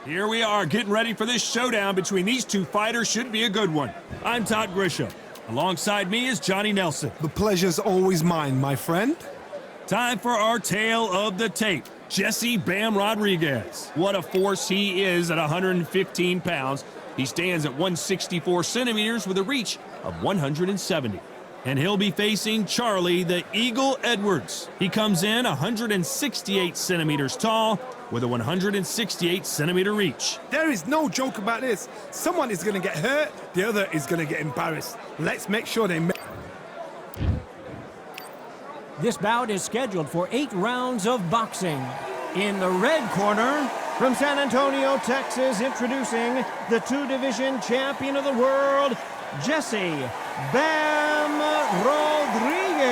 Here we are, getting ready for this showdown between these two fighters. Should be a good one. I'm Todd Grisham. Alongside me is Johnny Nelson. The pleasure's always mine, my friend. Time for our tale of the tape. Jessie Bam Rodriguez. What a force he is at 115 pounds. He stands at 164 centimeters with a reach of 170. And he'll be facing Charlie the Eagle Edwards. He comes in 168 centimeters tall with a 168 centimeter reach. There is no joke about this. Someone is going to get hurt, the other is going to get embarrassed. Let's make sure they make... This bout is scheduled for 8 rounds of boxing. In the red corner, from San Antonio, Texas, introducing the 2-division champion of the world, Jessie Bam Rodriguez.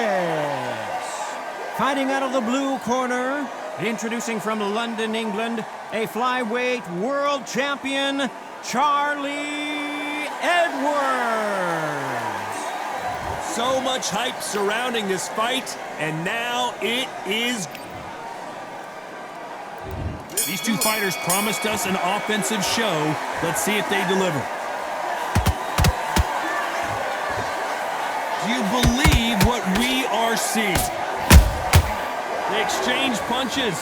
Fighting out of the blue corner, introducing from London, England, a flyweight world champion, Charlie Edwards. So much hype surrounding this fight, and now it is. These two fighters promised us an offensive show. Let's see if they deliver. Do you believe what we are seeing? They exchange punches.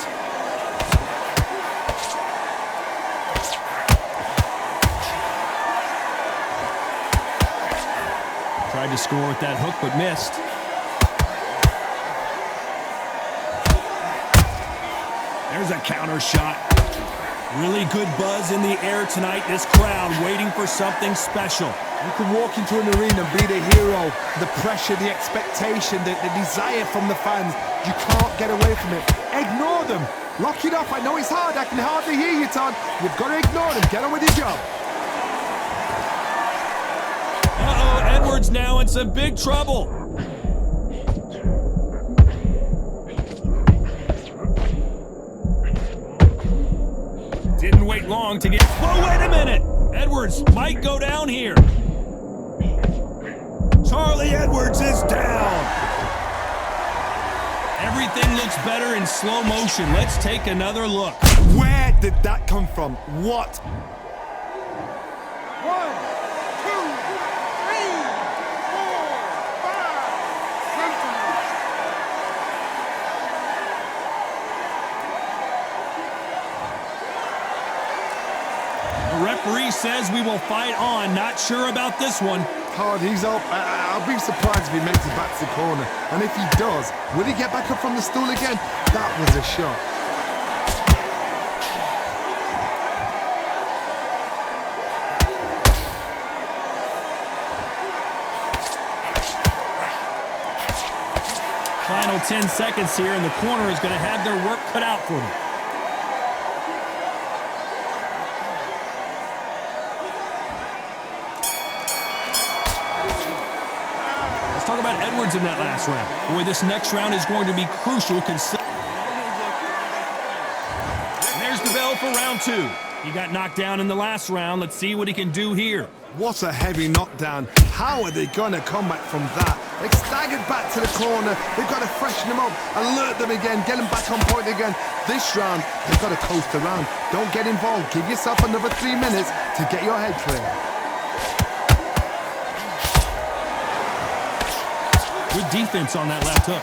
Tried to score with that hook, but missed. There's a counter shot. Really good buzz in the air tonight. This crowd waiting for something special. You can walk into an arena and be the hero. The pressure, the expectation, the desire from the fans. You can't get away from it. Ignore them. Lock it up. I know it's hard. I can hardly hear you, Todd. You've got to ignore them. Get on with your job. Uh-oh, Edwards now in some big trouble. Didn't wait long to get... Whoa, wait a minute! Edwards might go down here. Charlie Edwards is down. Everything looks better in slow motion. Let's take another look. Where did that come from? What? 1, 2, 3, 4, 5 centimeters. The referee says we will fight on. Not sure about this one. Hard, he's up. I'll be surprised if he makes it back to the corner. And if he does, will he get back up from the stool again? That was a shot. Final 10 seconds here, and the corner is going to have their work cut out for them. Let's talk about Edwards in that last round. Boy, this next round is going to be crucial. And there's the bell for round 2. He got knocked down in the last round. Let's see what he can do here. What a heavy knockdown. How are they going to come back from that? They've staggered back to the corner. They've got to freshen them up, alert them again, get them back on point again. This round, they've got to coast around. Don't get involved. Give yourself another 3 minutes to get your head clear. Good defense on that left hook.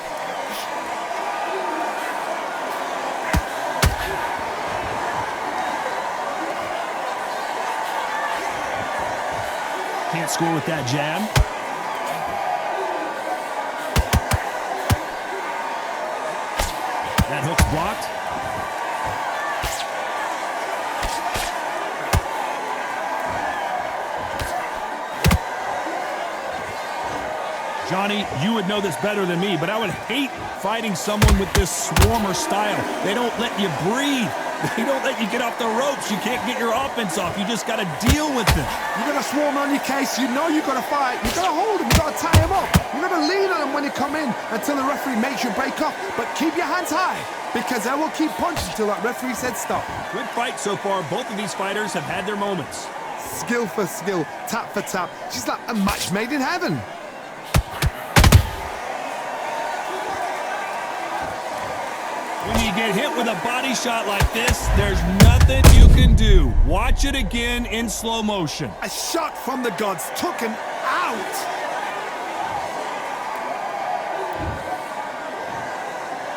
Can't score with that jab. That hook's blocked. Johnny, you would know this better than me, but I would hate fighting someone with this swarmer style. They don't let you breathe. They don't let you get off the ropes. You can't get your offense off. You just got to deal with them. You got to swarm on your case. You know you got to fight. You got to hold them. You got to tie them up. You got to lean on them when they come in until the referee makes you break off. But keep your hands high, because they will keep punching until that referee said stop. Good fight so far. Both of these fighters have had their moments. Skill for skill, tap for tap. She's like a match made in heaven. When you get hit with a body shot like this, there's nothing you can do. Watch it again in slow motion. A shot from the gods took him out.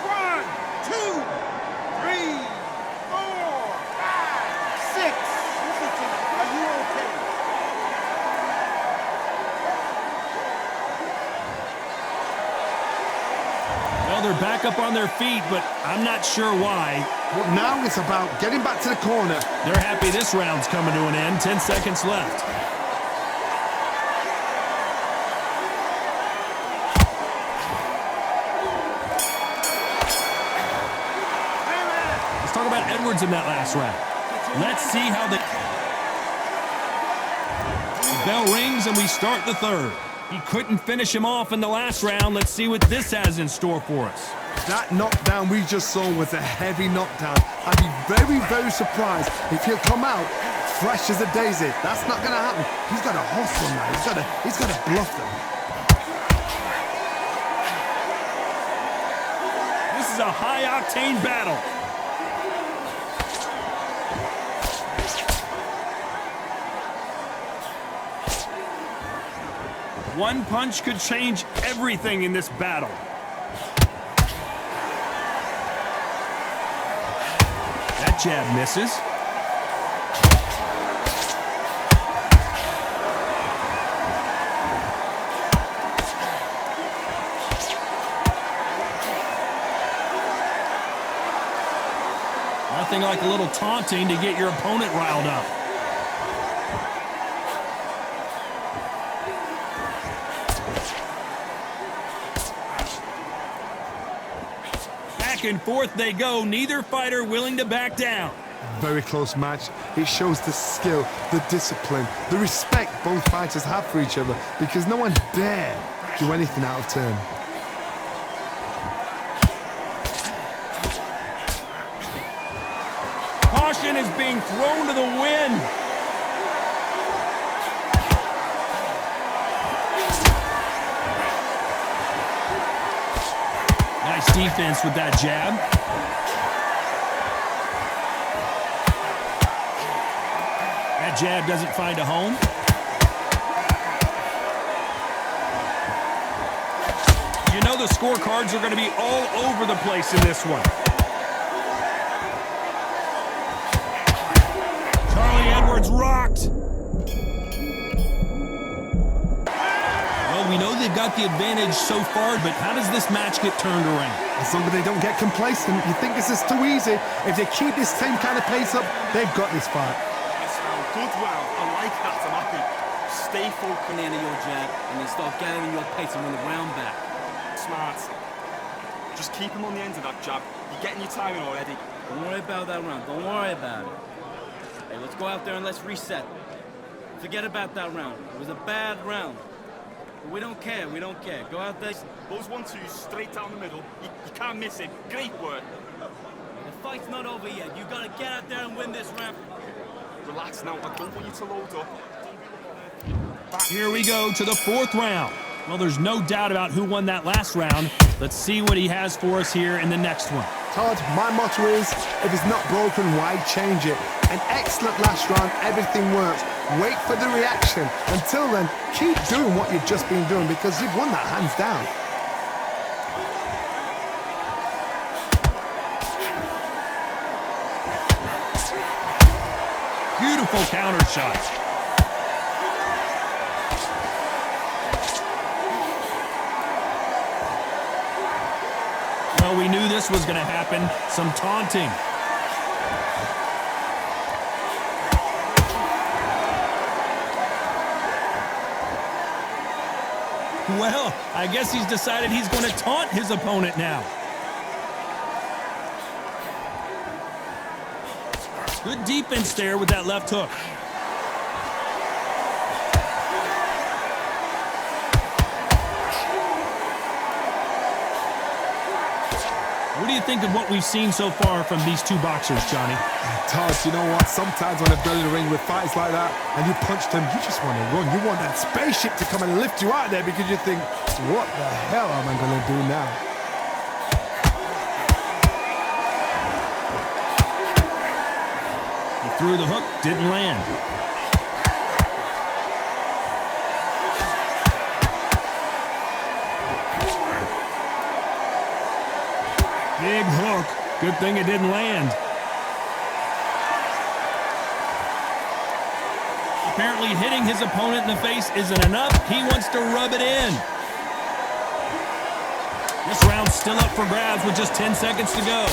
One, two, three, four, five, six. Are you okay? Well, they're back up on their feet, but I'm not sure why. Well, now it's about getting back to the corner. They're happy this round's coming to an end. 10 seconds left. Let's talk about Edwards in that last round. Let's see how the bell rings and we start the third. He couldn't finish him off in the last round. Let's see what this has in store for us. That knockdown we just saw was a heavy knockdown. I'd be very, very surprised if he'll come out fresh as a daisy. That's not going to happen. He's got to hustle now. He's got to bluff them. This is a high-octane battle. One punch could change everything in this battle. That jab misses. Nothing like a little taunting to get your opponent riled up. Back and forth they go, neither fighter willing to back down. Very close match. It shows the skill, the discipline, the respect both fighters have for each other because no one dare do anything out of turn. Caution is being thrown to the wind. Nice defense with that jab. That jab doesn't find a home. You know the scorecards are going to be all over the place in this one. Edwards rocked. Well, we know they've got the advantage so far, but how does this match get turned around? As long as they don't get complacent, you think this is too easy. If they keep this same kind of pace up, they've got this fight. Good round. I like that. I'm happy. Stay focused on the end of your jab and then start gathering your pace and win the round back. Smart. Just keep him on the end of that jab. You're getting your timing already. Don't worry about that round. Don't worry about it. Hey, let's go out there and let's reset. Forget about that round. It was a bad round. But we don't care. We don't care. Go out there. Those 1-2s straight down the middle. You can't miss it. Great work. The fight's not over yet. You gotta get out there and win this round. Relax now. I don't want you to load up. Here we go to the fourth round. Well, there's no doubt about who won that last round. Let's see what he has for us here in the next one. Todd, my motto is, if it's not broken, why change it? An excellent last round, everything works. Wait for the reaction. Until then, keep doing what you've just been doing because you've won that hands down. Beautiful counter shot. Well, we knew this was going to happen. Some taunting. Well, I guess he's decided he's going to taunt his opponent now. Good defense there with that left hook. What do you think of what we've seen so far from these two boxers, Johnny? Todd, you know what? Sometimes when I've been in the ring with fights like that and you punch them, you just want to run. You want that spaceship to come and lift you out there because you think, what the hell am I going to do now? threw the hook, didn't land. Big hook. Good thing it didn't land. Apparently hitting his opponent in the face isn't enough. He wants to rub it in. This round's still up for grabs with just 10 seconds to go.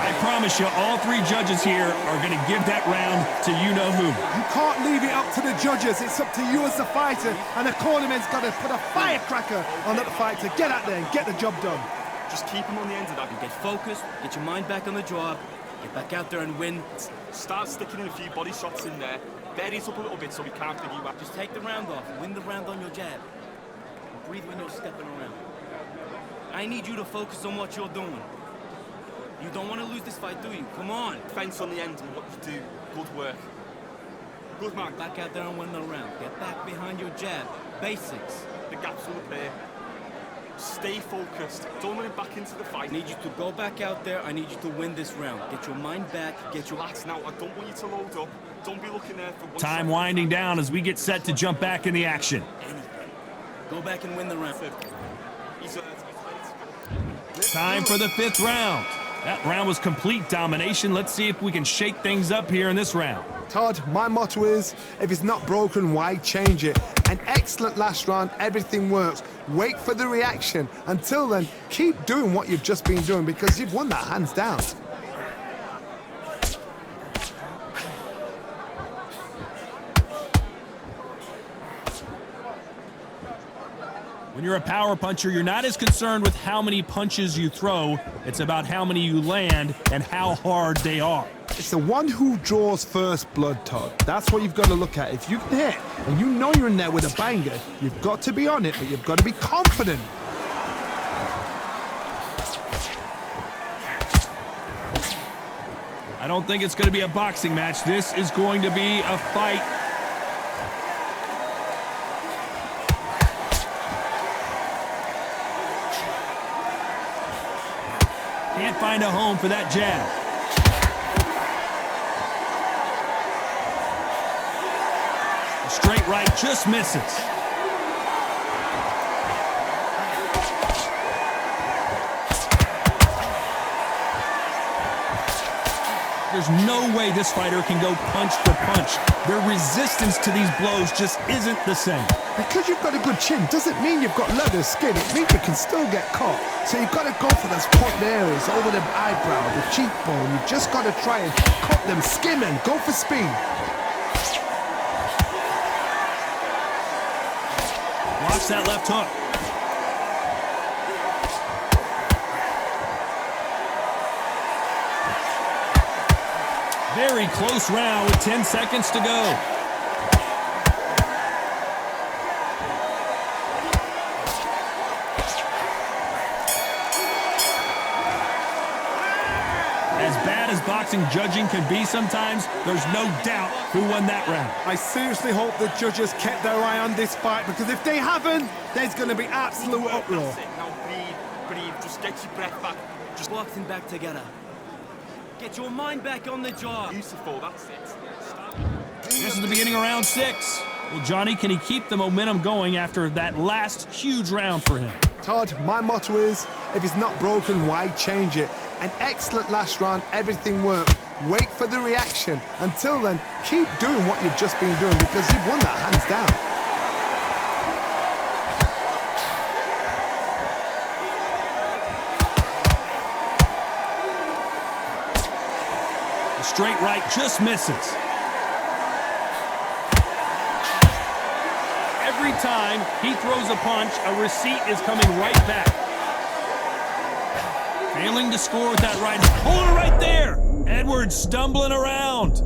I promise you, all three judges here are going to give that round to you-know-who. You can't leave it up to the judges. It's up to you as the fighter, and the cornerman's got to put a firecracker on that fight to get out there and get the job done. Just keep him on the end of that. Get focused, get your mind back on the job, get back out there and win. Start sticking in a few body shots in there. Bury it up a little bit so we can't figure you out. Just take the round off, win the round on your jab. Breathe when you're stepping around. I need you to focus on what you're doing. You don't want to lose this fight, do you? Come on. Fence on the end and what you do. Good work. Good man. Back out there and win the round. Get back behind your jab. Basics. The gaps will appear. Stay focused. Don't let him back into the fight. I need you to go back out there. I need you to win this round. Get your mind back. Get your... Relax now. I don't want you to load up. Don't be looking there for one Time second. winding down as we get set to jump back in the action. Anything. Go back and win the round. He's ready to go. Time for the fifth round. That round was complete domination. Let's see if we can shake things up here in this round. Todd, my motto is, if it's not broken, why change it? An excellent last round, everything works. Wait for the reaction. Until then, keep doing what you've just been doing because you've won that hands down. When you're a power puncher, you're not as concerned with how many punches you throw. It's about how many you land and how hard they are. It's the one who draws first blood, Todd. That's what you've got to look at. If you can hit and you know you're in there with a banger, you've got to be on it, but you've got to be confident. I don't think it's going to be a boxing match. This is going to be a fight. Can't find a home for that jab. A straight right just misses. There's no way this fighter can go punch for punch. Their resistance to these blows just isn't the same. Because you've got a good chin doesn't mean you've got leather skin. It means you can still get caught. So you've got to go for those point areas, over the eyebrow, the cheekbone. You've just got to try and cut them, skim and go for speed. Watch that left hook. Very close round with 10 seconds to go. As bad as boxing judging can be sometimes, there's no doubt who won that round. I seriously hope the judges kept their eye on this fight because if they haven't, there's going to be absolute uproar. That's it. Now breathe. Just get your breath back. Just boxing back together. Get your mind back on the job. Beautiful, that's it. Start. This is the beginning of round 6. Well, Johnny, can he keep the momentum going after that last huge round for him? Todd, my motto is, if it's not broken, why change it? An excellent last round, everything worked. Wait for the reaction. Until then, keep doing what you've just been doing because you've won that hands down. The straight right just misses. Every time he throws a punch, a receipt is coming right back. Failing to score with that right. Hold it right there. Edwards stumbling around.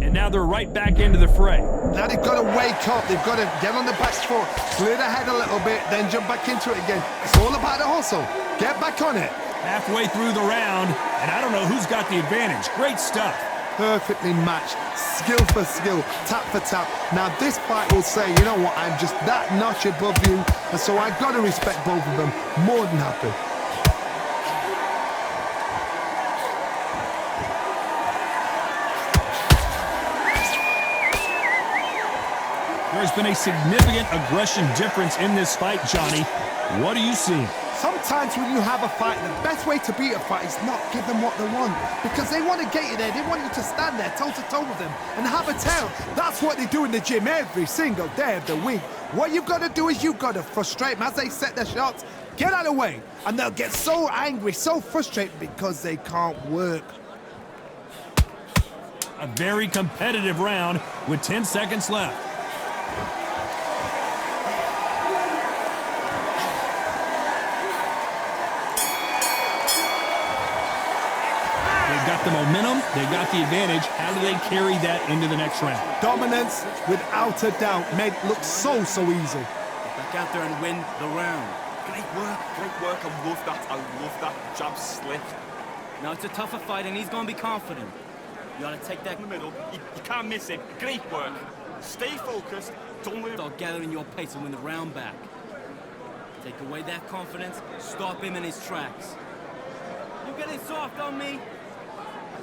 And now they're right back into the fray. Now they've got to wake up. They've got to get on the back foot, clear the head a little bit, then jump back into it again. It's all about the hustle. Get back on it. Halfway through the round, and I don't know who's got the advantage. Great stuff. perfectly matched, skill for skill, tap for tap. Now this fight will say, you know what, I'm just that notch above you, and so I've got to respect both of them. More than happy. There's been a significant aggression difference in this fight, Johnny. What are you seeing? Sometimes when you have a fight, the best way to beat a fight is not give them what they want. Because they want to get you there, they want you to stand there toe-to-toe with them and have a tail. That's what they do in the gym every single day of the week. What you've got to do is you've got to frustrate them as they set their shots. Get out of the way. And they'll get so angry, so frustrated because they can't work. A very competitive round with 10 seconds left. They've got the momentum, they've got the advantage. How do they carry that into the next round? Dominance, without a doubt, made it look so easy. Get back out there and win the round. Great work, great work. I love that. I love that. Jab slip. Now it's a tougher fight, and he's going to be confident. You got to take that In the middle, you can't miss it. Great work. Stay focused. Don't worry. start gathering your pace and win the round back. Take away that confidence, stop him in his tracks. You're getting soft on me.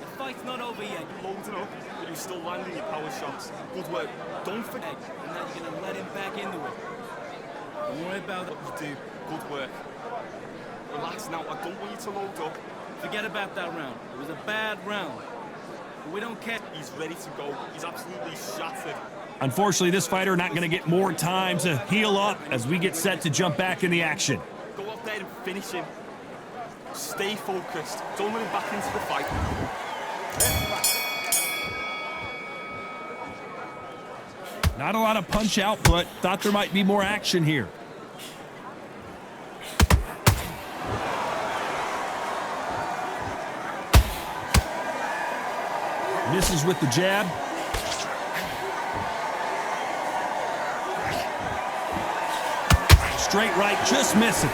The fight's not over yet. You're loading up, but you're still landing your power shots. Good work. Don't forget. And now you're gonna let him back into it. Don't worry about What you do. Good work. Relax now. I don't want you to load up. Forget about that round. It was a bad round. But we don't care. He's ready to go. He's absolutely shattered. Unfortunately, this fighter not going to get more time to heal up as we get set to jump back in the action. Go out there and finish him. Stay focused. Don't let him back into the fight. Not a lot of punch output. Thought there might be more action here. Misses with the jab. Straight right, just misses.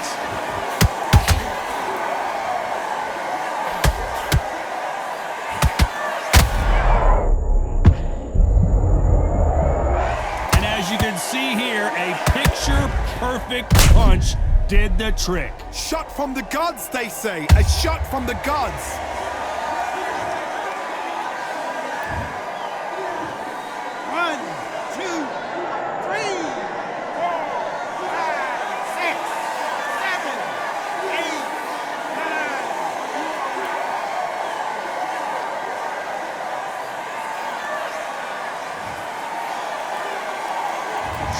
And as you can see here, a picture-perfect punch did the trick. Shot from the gods, they say. A shot from the gods.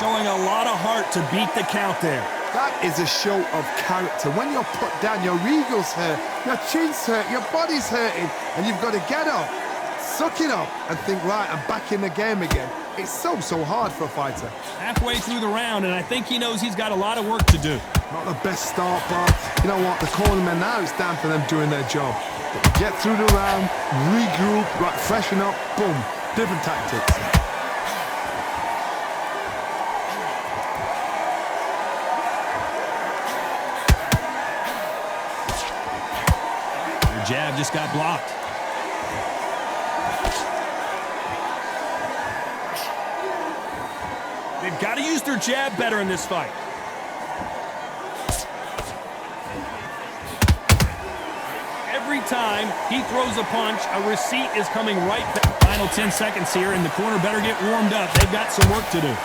Showing a lot of heart to beat the count there. That is a show of character. When you're put down, your ego's hurt, your chin's hurt, your body's hurting, and you've got to get up, suck it up, and think, right, I'm back in the game again. It's so hard for a fighter. Halfway through the round, and I think he knows he's got a lot of work to do. Not the best start, but you know what? The cornermen now, it's down for them doing their job. Get through the round, regroup, right, freshen up, boom, different tactics. Jab just got blocked. They've got to use their jab better in this fight. Every time he throws a punch, a receipt is coming right back. Final 10 seconds here, and the corner better get warmed up. They've got some work to do.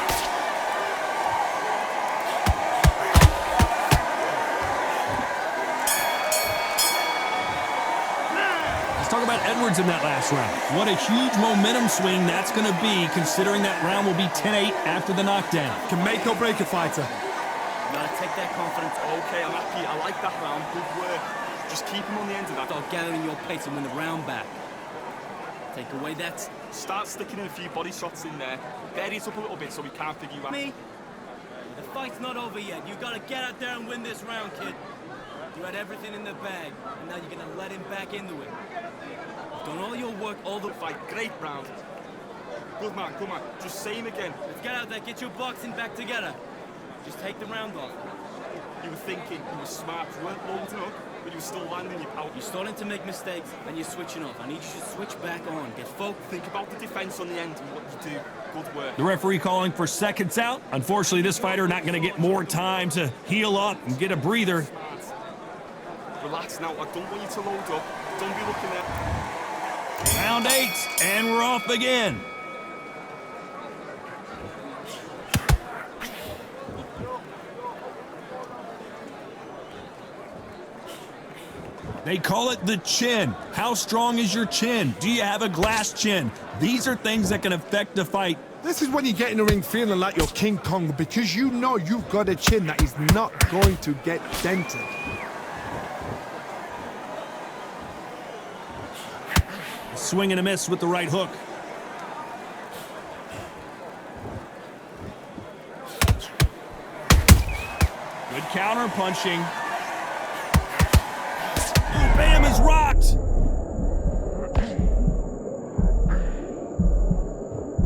Talk about Edwards in that last round. What a huge momentum swing that's going to be, considering that round will be 10-8 after the knockdown. Can make or break a fighter. You gotta take that confidence. Okay, I'm happy. I like that round. Good work. Just keep him on the end of that. Start gathering your pace and win the round back. Take away that. Start sticking in a few body shots in there. Bury it up a little bit so we can't figure you out. Me? The fight's not over yet. You gotta get out there and win this round, kid. You had everything in the bag, and now you're gonna let him back into it. You've done all your work, all the Fight, great round. Good man, good man. Just say him again. Let's get out there, get your boxing back together. Just take the round off. You were thinking, you were smart, you weren't loading up. but you're still landing your power. You're starting to make mistakes, and you're switching off. I need you to switch back on. Get focused. Think about the defense on the end and what you do. Good work. The referee calling for seconds out. Unfortunately, this fighter not going to get more time to heal up and get a breather. Relax now. I don't want you to load up. Don't be looking at. Round 8, and we're off again. They call it the chin. How strong is your chin? Do you have a glass chin? These are things that can affect the fight. This is when you get in the ring feeling like you're King Kong, because you know you've got a chin that is not going to get dented. Swing and a miss with the right hook. Good counter punching. Ooh, Bam is rocked.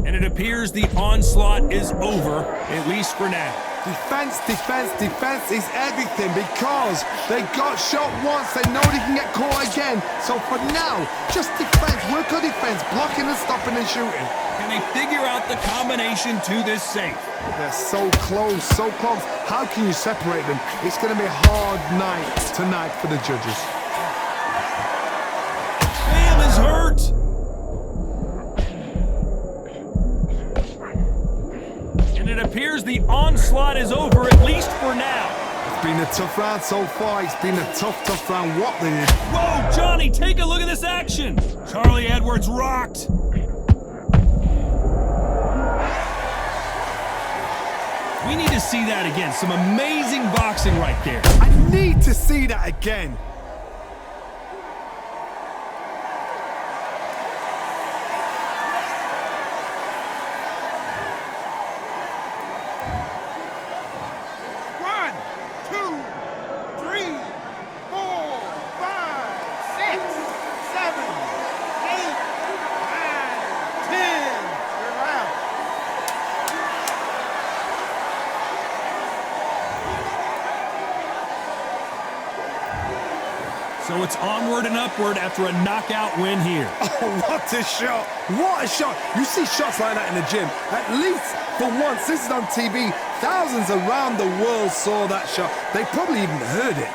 And it appears the onslaught is over, at least for now. Defense, defense, defense is everything, because they got shot once, they know they can get caught again. So for now, just defense, work on defense, blocking and stopping and shooting. Can they figure out the combination to this safe? They're so close, so close. How can you separate them? It's going to be a hard night tonight for the judges. Bam is hurt. And it appears the onslaught is over, at least for now. It's been a tough round so far. It's been a tough round. What they did. Whoa, Johnny, take a look at this action. Charlie Edwards rocked. We need to see that again. Some amazing boxing right there. I need to see that again. So it's onward and upward after a knockout win here. Oh, what a shot. What a shot. You see shots like that in the gym. At least for once, this is on TV. Thousands around the world saw that shot. They probably even heard it.